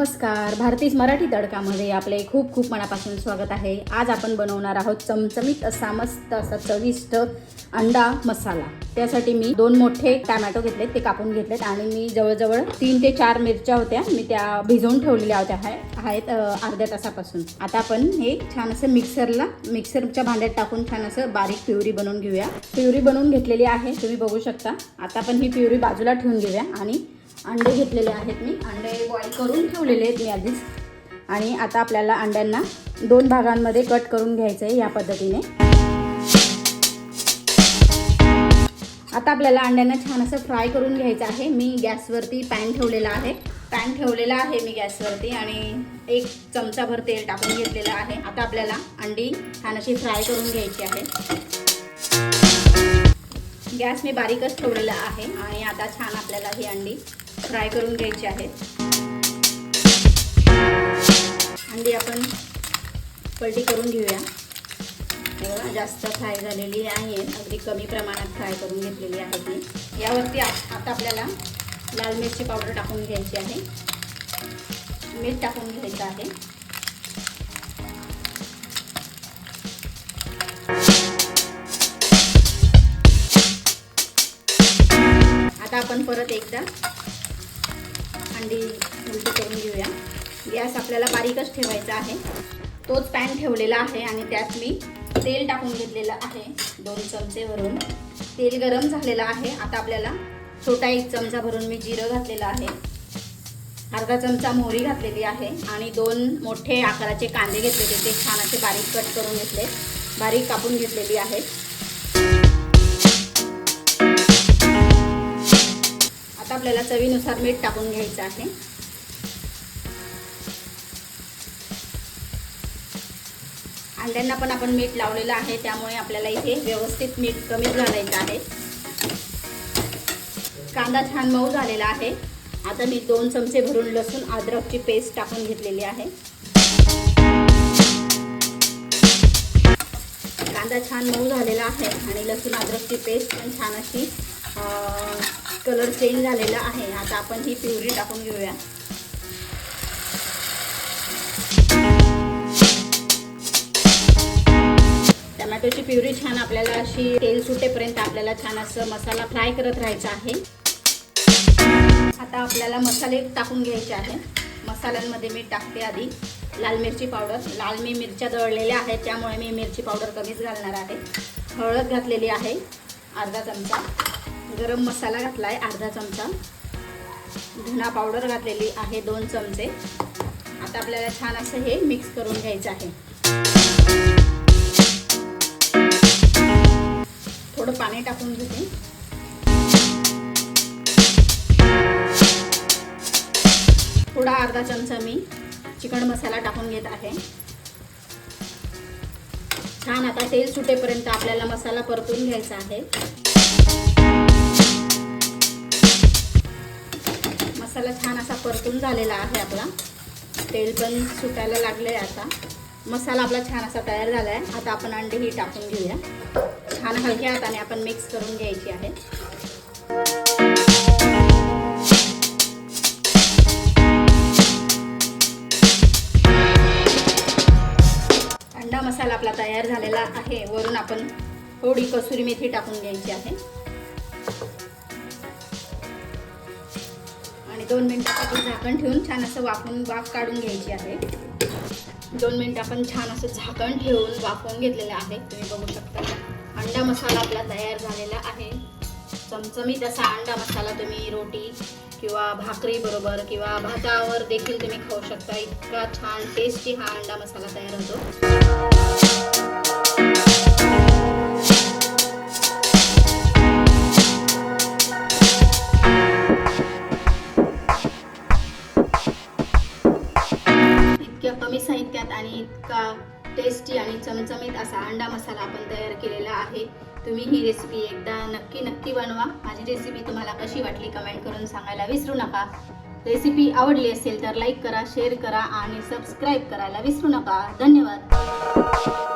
नमस्कार, भारतीज मराठी तडकामध्ये आपले खूप खूप मनापासून स्वागत आहे। आज आपण बनवणार आहोत चमचमीत असा मस्त असा चविष्ट अंडा मसाला। त्यासाठी मी 2 मोठे टोमॅटो घेतलेत, ते कापून घेतलेत आणि मी जवळजवळ 3 ते 4 मिरच्या होत्या, मी त्या भिजवून ठेवलेल्या आहेत अर्ध्या तासापासून। आता आपण हे छान असं मिक्सरच्या भांड्यात टाकून छान असं बारीक प्युरी बनवून घेऊया। प्युरी बनवून घेतलेली आहे, तुम्ही बघू शकता। आता आपण ही प्युरी बाजूला ठेवून घेऊया आणि अंडे घेतलेले आहेत, मी अंडे बॉईल करून ठेवलेले आहेत मी आधीच। आणि आता आपल्याला अंड्यांना 2 भागांमध्ये कट करून घ्यायचं आहे या पद्धतीने। आता आपल्याला अंड्यांना छान असं फ्राय करून घ्यायचं आहे। मी गॅसवरती पॅन ठेवलेला आहे मी गॅसवरती आणि 1 चमचाभर तेल टाकून घेतलेलं आहे। आता आपल्याला अंडी छान अशी फ्राय करून घ्यायची आहे। गॅस मी बारीकच ठेवलेला आहे आणि आता छान आपल्याला ही अंडी फ्राय करून घ्यायची आहे। अंडी आपण पलटी करून घेऊया। जास्त फ्राय झालेली आहे, अगदी कमी प्रमाणात फ्राय करून घेतलेली आहे ती। यावरती आता आपल्याला लाल मिरची पावडर टाकून घ्यायची आहे, मीठ टाकून घ्यायचं आहे। आता आपण परत एकदा अंडी उलटी करून घेऊया। गॅस आपल्याला बारीकच ठेवायचा आहे। तोच पॅन ठेवलेला आहे आणि त्यात मी तेल टाकून घेतलेलं आहे 2 चमचे भरून। तेल गरम झालेलं आहे। आता आपल्याला छोटा 1 चमचा भरून मी जिरं घातलेलं आहे, अर्धा चमचा मोहरी घातलेली आहे आणि 2 मोठे आकाराचे कांदे घेतलेले, ते छान असे बारीक कट करून घेतले, बारीक कापून घेतलेली आहे। आता आपल्याला चवीनुसार मीठ टाकून घ्यायचं आहे। अंड्यांना पण आपण मीठ लावलेलं आहे, त्यामुळे आपल्याला इथे व्यवस्थित मीठ कमी घालायचं आहे। कांदा छान मऊ झालेला आहे। आता मी 2 चमचे भरून लसूण अद्रकची पेस्ट टाकून घेतलेली आहे। कांदा छान मऊ झालेला आहे आणि लसूण अद्रकची पेस्ट पण छान अशी कलर चेंज झालेला आहे। आता आपण ही प्युरी टाकून घेऊया। टोमॅटोची प्युरी छान आपल्याला अशी तेल सुटेपर्यंत आपल्याला छान असं मसाला फ्राय करत राहायचा आहे। आता आपल्याला मसाले टाकून घ्यायचे आहे। मसाल्यांमध्ये मी टाकते आधी लाल मिरची पावडर। लाल मी मिरच्या दळलेल्या आहेत, त्यामुळे मी मिरची पावडर कमीच घालणार आहे। हळद घातलेली आहे अर्धा चमचा, गरम मसाला घातला आहे अर्धा चमचा, धना पावडर घातलेली आहे 2 चमचे। आता आपल्याला छान असं हे मिक्स करून घ्यायचं आहे। थोडं पाणी टाकून घेते। थोडा अर्धा चमचा मी चिकन मसाला टाकून घेत आहे। छान आता तेल सुटेपर्यंत आपल्याला मसाला परतून घ्यायचा आहे। मसाला छान असा परतून झालेला आहे आपला, तेल पण सुटायला लागले। आता मसाला आपला छान असा तयार झाला आहे। आता आपण अंडी ही टाकून घेऊया। छान हलक्या हाताने आपण मिक्स करून घ्यायची आहे। अंडा मसाला आपला तयार झालेला आहे। वरून आपण थोडी कसुरी मेथी टाकून घ्यायची आहे आणि 2 मिनिटासाठी झाकण ठेवून छान असं वाफ काढून घ्यायची आहे। 2 मिनिट आपण छान असं झाकण ठेवून वाफवून घेतलेलं आहे, तुम्ही बघू शकता। अंडा मसाला आपला तयार झालेला आहे। चमचमीत असा अंडा मसाला तुम्ही रोटी किंवा भाकरी बरोबर किंवा भातावर देखील तुम्ही खाऊ शकता। इतका छान टेस्टी हा अंडा मसाला तयार होतो। इतक्या कमी साहित्यात आणि इतका टेस्टी आणि चमचमीत असा अंडा मसाला आपण तयार केलेला आहे। तुम्ही ही रेसिपी एकदा नक्की बनवा। माझी रेसिपी तुम्हाला कशी वाटली कमेंट करून सांगायला विसरू नका। रेसिपी आवडली असेल तर लाईक करा, शेअर करा आणि सबस्क्राईब करायला विसरू नका। धन्यवाद।